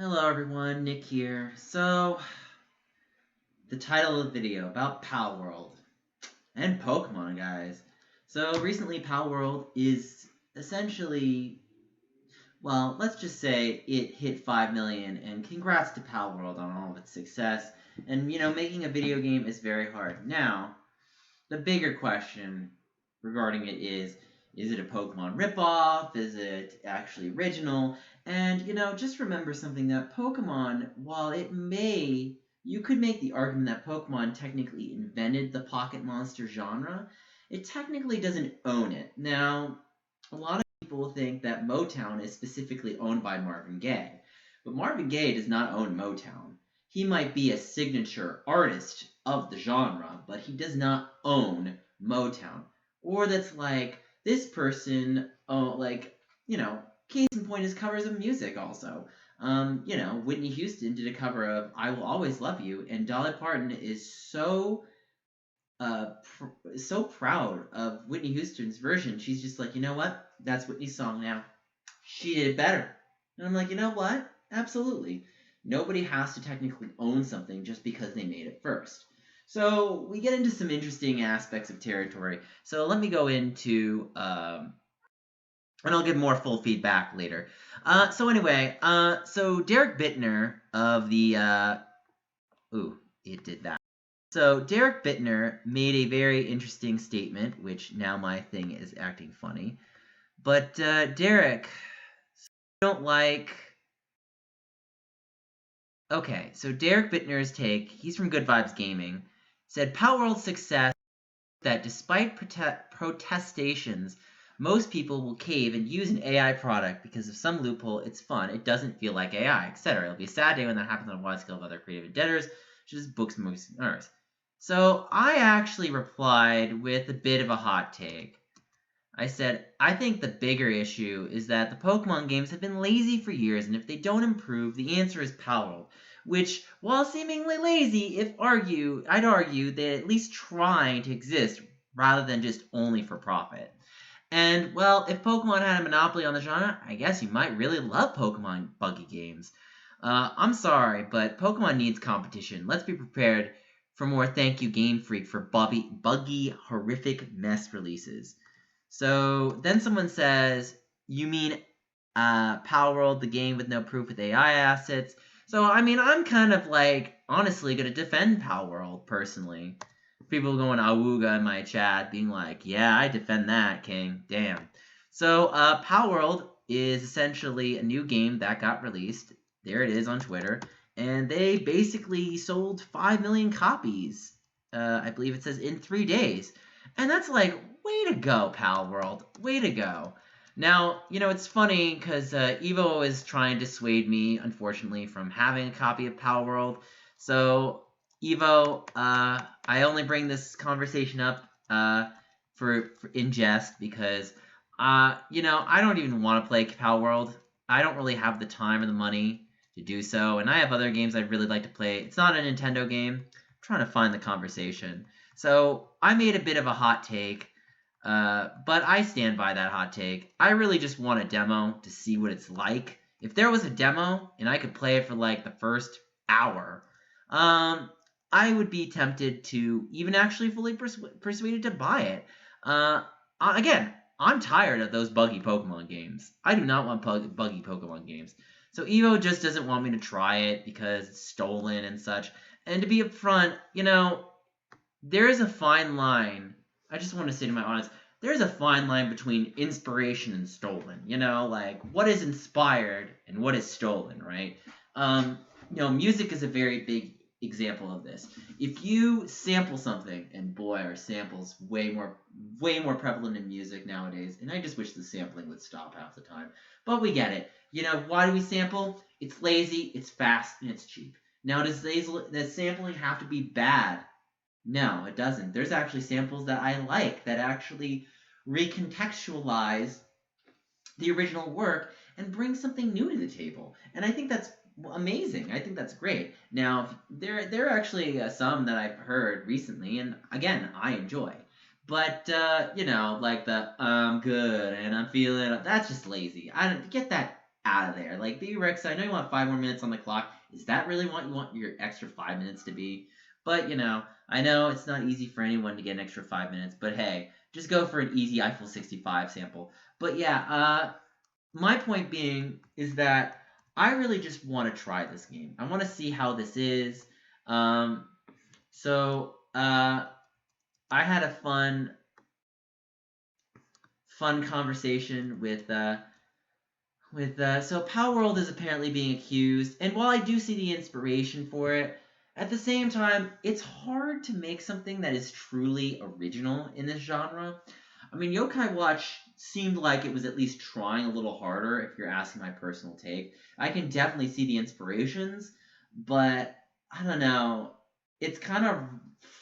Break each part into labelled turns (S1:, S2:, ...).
S1: Hello everyone, Nick here. So, the title of the video about PalWorld and Pokemon, guys. So, recently PalWorld is essentially, well, let's just say it hit 5 million, and congrats to PalWorld on all of its success. And, making a video game is very hard. Now, the bigger question regarding it is it a Pokemon ripoff? Is it actually original? And, just remember something that Pokemon, while you could make the argument that Pokemon technically invented the pocket monster genre, it technically doesn't own it. Now, a lot of people think that Motown is specifically owned by Marvin Gaye, but Marvin Gaye does not own Motown. He might be a signature artist of the genre, but he does not own Motown. Or that's like this person, case in point is covers of music also. Whitney Houston did a cover of "I Will Always Love You," and Dolly Parton is so proud of Whitney Houston's version. She's just like, you know what? That's Whitney's song now. She did it better. And I'm like, you know what? Absolutely. Nobody has to technically own something just because they made it first. So we get into some interesting aspects of territory. So let me go into, and I'll give more full feedback later. So Derek Bittner of the, it did that. So Derek Bittner made a very interesting statement, which now my thing is acting funny. But Derek, don't like. Okay, so Derek Bittner's take, he's from Good Vibes Gaming, said PalWorld's success that despite protestations, most people will cave and use an AI product because of some loophole. It's fun. It doesn't feel like AI, etc. It'll be a sad day when that happens on a wide scale of other creative endeavors, such as books, movies, and others. So I actually replied with a bit of a hot take. I said, I think the bigger issue is that the Pokemon games have been lazy for years, and if they don't improve, the answer is PalWorld, which, while seemingly lazy, I'd argue they're at least trying to exist rather than just only for profit. And, well, if Pokemon had a monopoly on the genre, I guess you might really love Pokemon buggy games. I'm sorry, but Pokemon needs competition. Let's be prepared for more thank you Game Freak for buggy, horrific mess releases. So then someone says, you mean PalWorld, the game with no proof with AI assets? So, I'm kind of honestly going to defend PalWorld personally. People going awooga in my chat being like, yeah, I defend that, King. Damn. So, PalWorld is essentially a new game that got released. There it is on Twitter. And they basically sold 5 million copies. I believe it says in 3 days. And that's way to go, PalWorld. Way to go. Now, it's funny because Evo is trying to dissuade me, unfortunately, from having a copy of PalWorld. So, Evo, I only bring this conversation up for in jest because, I don't even want to play PalWorld. I don't really have the time or the money to do so, and I have other games I'd really like to play. It's not a Nintendo game. I'm trying to find the conversation. So I made a bit of a hot take, but I stand by that hot take. I really just want a demo to see what it's like. If there was a demo and I could play it for the first hour, I would be tempted to even actually fully persuaded to buy it. Again, I'm tired of those buggy Pokemon games. I do not want buggy Pokemon games. So Evo just doesn't want me to try it because it's stolen and such. And to be upfront, there is a fine line. I just want to say to my audience, there's a fine line between inspiration and stolen. What is inspired and what is stolen, right? Music is a very big example of this. If you sample something, and boy, are samples way more prevalent in music nowadays, and I just wish the sampling would stop half the time. But we get it. Why do we sample? It's lazy, it's fast, and it's cheap. Now, does sampling have to be bad? No, it doesn't. There's actually samples that I like that actually recontextualize the original work and bring something new to the table. And I think that's amazing. I think that's great. Now, there are actually some that I've heard recently, and again, I enjoy. But like the I'm good and I'm feeling that's just lazy. I don't get that out of there. Like, Baby Rex, I know you want 5 more minutes on the clock. Is that really what you want your extra 5 minutes to be? But, I know it's not easy for anyone to get an extra 5 minutes, but hey, just go for an easy Eiffel 65 sample. But yeah, my point being is that I really just want to try this game. I want to see how this is. So I had a fun conversation with so PalWorld is apparently being accused, and while I do see the inspiration for it, at the same time, it's hard to make something that is truly original in this genre. I mean, Yokai Watch seemed like it was at least trying a little harder, if you're asking my personal take. I can definitely see the inspirations, but I don't know. It's kind of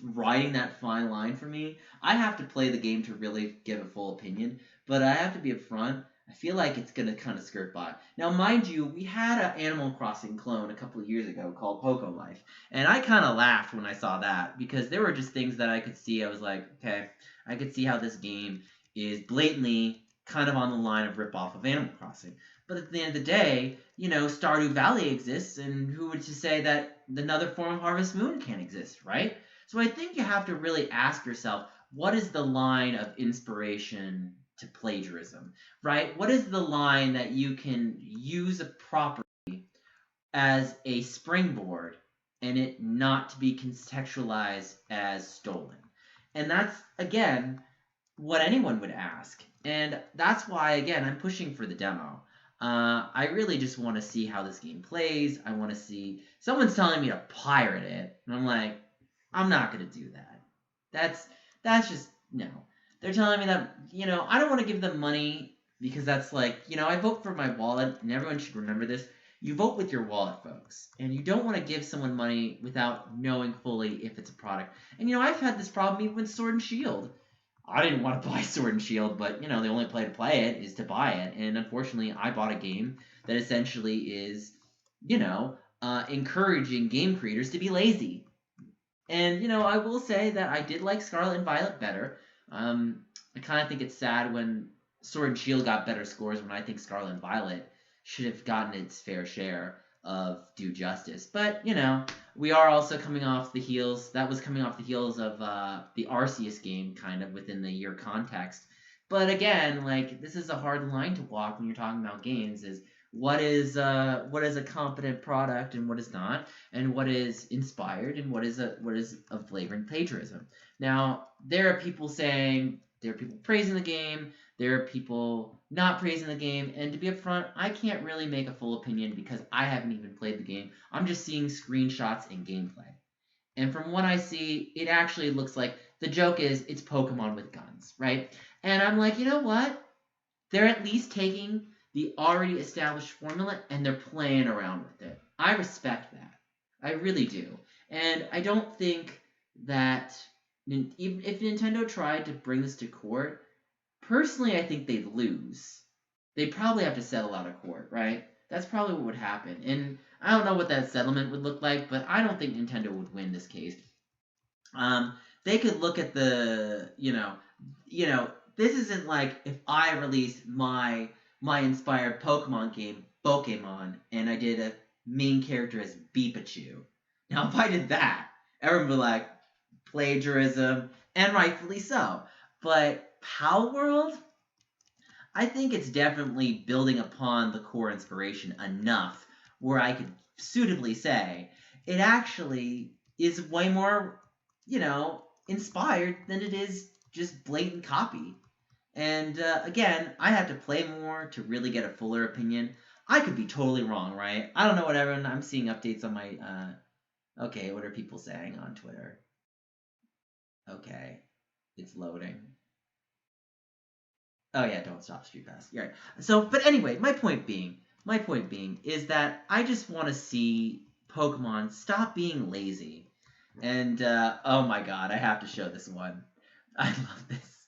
S1: riding that fine line for me. I have to play the game to really give a full opinion, but I have to be upfront. I feel like it's going to kind of skirt by. Now, mind you, we had an Animal Crossing clone a couple of years ago called Poco Life, and I kind of laughed when I saw that because there were just things that I could see. I was like, okay, I could see how this game is blatantly kind of on the line of rip-off of Animal Crossing. But at the end of the day, Stardew Valley exists, and who would to say that another form of Harvest Moon can't exist, right? So I think you have to really ask yourself, what is the line of inspiration to plagiarism, right? What is the line that you can use a property as a springboard and it not to be contextualized as stolen? And that's, again, what anyone would ask. And that's why, again, I'm pushing for the demo. I really just want to see how this game plays. I want to see... Someone's telling me to pirate it. And I'm like, I'm not going to do that. That's just... No. They're telling me that, I don't want to give them money because that's like, I vote for my wallet, and everyone should remember this. You vote with your wallet, folks. And you don't want to give someone money without knowing fully if it's a product. And, I've had this problem even with Sword and Shield. I didn't want to buy Sword and Shield, but, the only way to play it is to buy it. And unfortunately, I bought a game that essentially is, encouraging game creators to be lazy. And, I will say that I did like Scarlet and Violet better. I kind of think it's sad when Sword and Shield got better scores when I think Scarlet and Violet should have gotten its fair share of due justice. But, we are also coming off the heels. That was coming off the heels of the Arceus game, kind of, within the year context. But again, like, this is a hard line to walk when you're talking about games, is what is a competent product and what is not, and what is inspired and what is a flagrant plagiarism. Now, there are people praising the game, there are people not praising the game, and to be upfront, I can't really make a full opinion because I haven't even played the game. I'm just seeing screenshots and gameplay. And from what I see, it actually looks like the joke is it's Pokemon with guns, right? And I'm like, you know what? They're at least taking the already established formula and they're playing around with it. I respect that. I really do. And I don't think that if Nintendo tried to bring this to court, personally, I think they'd lose. They'd probably have to settle out of court, right? That's probably what would happen. And I don't know what that settlement would look like, but I don't think Nintendo would win this case. They could look at the, this isn't like if I released my inspired Pokemon game, Pokemon, and I did a main character as Beepachu. Now, if I did that, everyone would be like, plagiarism, and rightfully so. But PalWorld, I think it's definitely building upon the core inspiration enough where I could suitably say it actually is way more, inspired than it is just blatant copy. And again, I have to play more to really get a fuller opinion. I could be totally wrong, right? I don't know what everyone... I'm seeing updates on my... Okay, what are people saying on Twitter? Okay, it's loading. Oh yeah, don't stop StreetPass. Yeah. So, but anyway, my point being is that I just want to see Pokemon stop being lazy. And oh my god, I have to show this one. I love this.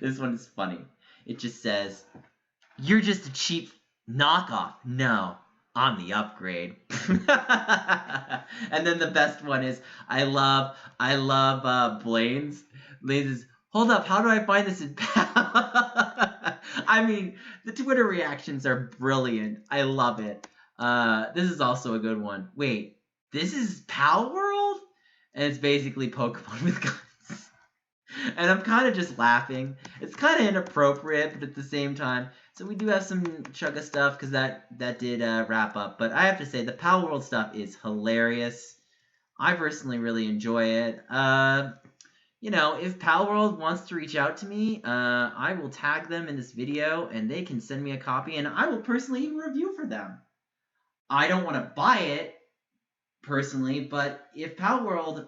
S1: This one is funny. It just says, "You're just a cheap knockoff." No, I'm the upgrade. And then the best one is, I love Blaine's. Blaine's is, "Hold up, how do I find this in PAL?" I mean, the Twitter reactions are brilliant. I love it. This is also a good one. Wait, this is PalWorld? And it's basically Pokemon with guns. And I'm kind of just laughing. It's kind of inappropriate, but at the same time, so we do have some Chugga stuff because that did wrap up. But I have to say, the PalWorld stuff is hilarious. I personally really enjoy it. If PalWorld wants to reach out to me, I will tag them in this video, and they can send me a copy, and I will personally even review for them. I don't want to buy it personally, but if PalWorld,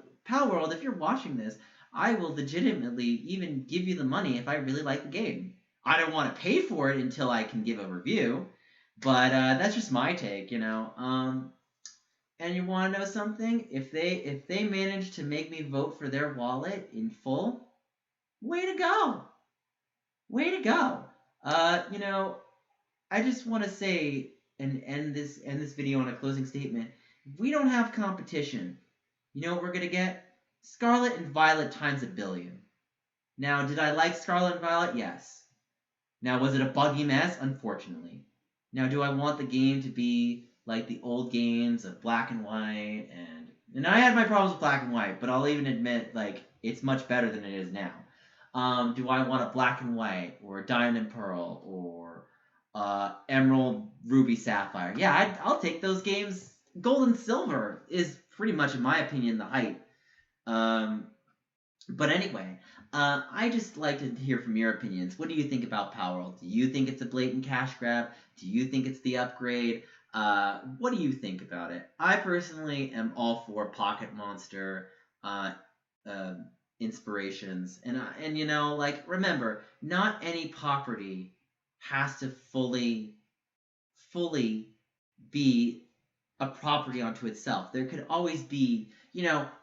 S1: if you're watching this, I will legitimately even give you the money if I really like the game. I don't want to pay for it until I can give a review, but that's just my take, And you want to know something? If they manage to make me vote for their wallet in full, way to go, way to go. I just want to say and end this video on a closing statement. If we don't have competition, you know what we're gonna get? Scarlet and Violet times a billion. Now, did I like Scarlet and Violet? Yes. Now, was it a buggy mess? Unfortunately. Now, do I want the game to be like the old games of Black and White? And I had my problems with Black and White, but I'll even admit, it's much better than it is now. Do I want a Black and White, or Diamond and Pearl, or Emerald, Ruby, Sapphire? Yeah, I'll take those games. Gold and Silver is pretty much, in my opinion, the height. But anyway, I just like to hear from your opinions. What do you think about PalWorld? Do you think it's a blatant cash grab? Do you think it's the upgrade? What do you think about it? I personally am all for Pocket Monster inspirations, and remember, not any property has to fully be a property unto itself. There could always be,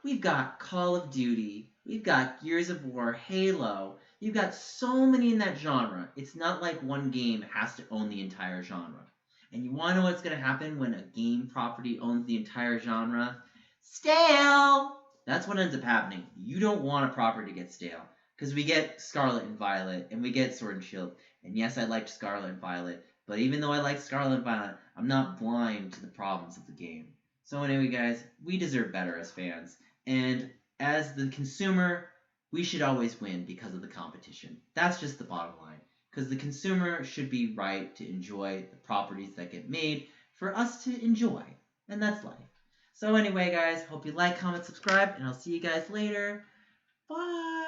S1: we've got Call of Duty, we've got Gears of War, Halo. You've got so many in that genre. It's not like one game has to own the entire genre. And you want to know what's going to happen when a game property owns the entire genre? Stale! That's what ends up happening. You don't want a property to get stale. Because we get Scarlet and Violet, and we get Sword and Shield. And yes, I liked Scarlet and Violet. But even though I like Scarlet and Violet, I'm not blind to the problems of the game. So anyway, guys, we deserve better as fans. And as the consumer, we should always win because of the competition. That's just the bottom line. Because the consumer should be right to enjoy the properties that get made for us to enjoy. And that's life. So anyway, guys, hope you like, comment, subscribe, and I'll see you guys later. Bye!